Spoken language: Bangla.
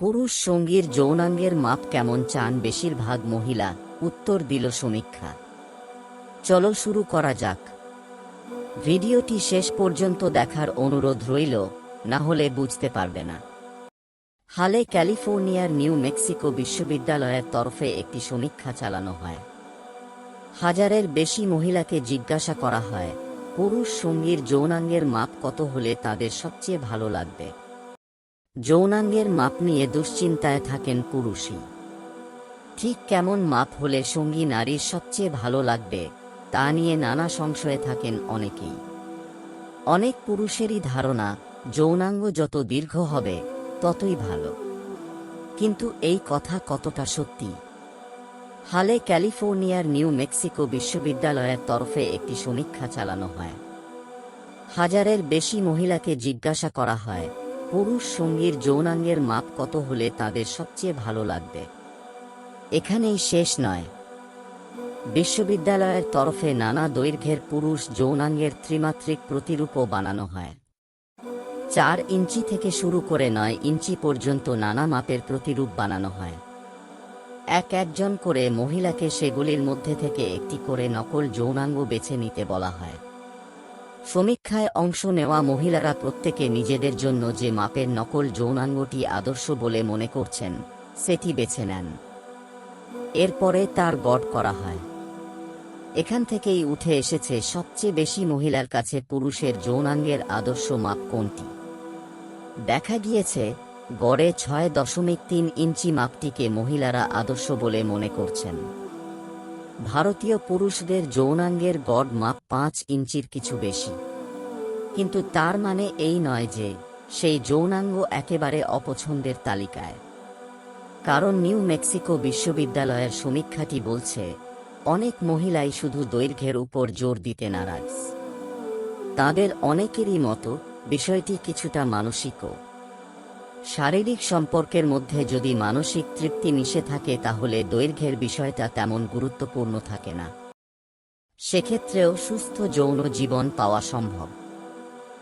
পুরুষ সঙ্গীর যৌনাঙ্গের মাপ কেমন চান বেশিরভাগ মহিলা? উত্তর দিল সমীক্ষা। চলো শুরু করা যাক। ভিডিওটি শেষ পর্যন্ত দেখার অনুরোধ রইল, না হলে বুঝতে পারবে না। হালে ক্যালিফোর্নিয়ার নিউ মেক্সিকো বিশ্ববিদ্যালয়ের তরফে একটি সমীক্ষা চালানো হয়। হাজারের বেশি মহিলাকে জিজ্ঞাসা করা হয়, পুরুষ সঙ্গীর যৌনাঙ্গের মাপ কত হলে তাদের সবচেয়ে ভালো লাগবে। যৌনাঙ্গের মাপ নিয়ে দুশ্চিন্তায় থাকেন পুরুষই। ঠিক কেমন মাপ হলে সঙ্গী নারীর সবচেয়ে ভালো লাগবে তা নিয়ে নানা সংশয়ে থাকেন অনেকেই। অনেক পুরুষেরই ধারণা, যৌনাঙ্গ যত দীর্ঘ হবে ততই ভালো। কিন্তু এই কথা কতটা সত্যি? হালে ক্যালিফোর্নিয়ার নিউ মেক্সিকো বিশ্ববিদ্যালয়ের তরফে একটি সমীক্ষা চালানো হয়। হাজারের বেশি মহিলাকে জিজ্ঞাসা করা হয়, পুরুষ সঙ্গীর যৌনাঙ্গের মাপ কত হলে তাদের সবচেয়ে ভালো লাগবে। এখানেই শেষ নয়। বিশ্ববিদ্যালয়ের তরফে নানা দৈর্ঘ্যের পুরুষ যৌনাঙ্গের ত্রিমাত্রিক প্রতিরূপও বানানো হয়। 4 ইঞ্চি থেকে শুরু করে 9 ইঞ্চি পর্যন্ত নানা মাপের প্রতিরূপ বানানো হয়। একজন করে মহিলাকে সেগুলির মধ্যে থেকে একটি করে নকল যৌনাঙ্গ বেছে নিতে বলা হয়। সমীক্ষায় অংশ নেওয়া মহিলারা প্রত্যেকে নিজেদের জন্য যে মাপের নকল যৌনাঙ্গটি আদর্শ বলে মনে করছেন সেটি বেছে নেন। এরপরে তার গড় করা হয়। এখান থেকেই উঠে এসেছে সবচেয়ে বেশি মহিলার কাছে পুরুষের যৌনাঙ্গের আদর্শ মাপ কোনটি। দেখা গিয়েছে, গড়ে 6.3 ইঞ্চি মাপটিকে মহিলারা আদর্শ বলে মনে করছেন। ভারতীয় পুরুষদের যৌনাঙ্গের গড় মাপ 5 ইঞ্চির কিছু বেশি। কিন্তু তার মানে এই নয় যে সেই যৌনাঙ্গ একেবারে অপছন্দের তালিকায়। কারণ নিউ মেক্সিকো বিশ্ববিদ্যালয়ের সমীক্ষাটি বলছে, অনেক মহিলাই শুধু দৈর্ঘ্যের উপর জোর দিতে নারাজ। তাদের অনেকেরই মতো বিষয়টি কিছুটা মানসিকও। শারীরিক সম্পর্কের মধ্যে যদি মানসিক তৃপ্তি মিশে থাকে তাহলে দৈর্ঘ্যের বিষয়টা তেমন গুরুত্বপূর্ণ থাকে না। সেক্ষেত্রেও সুস্থ যৌন জীবন পাওয়া সম্ভব।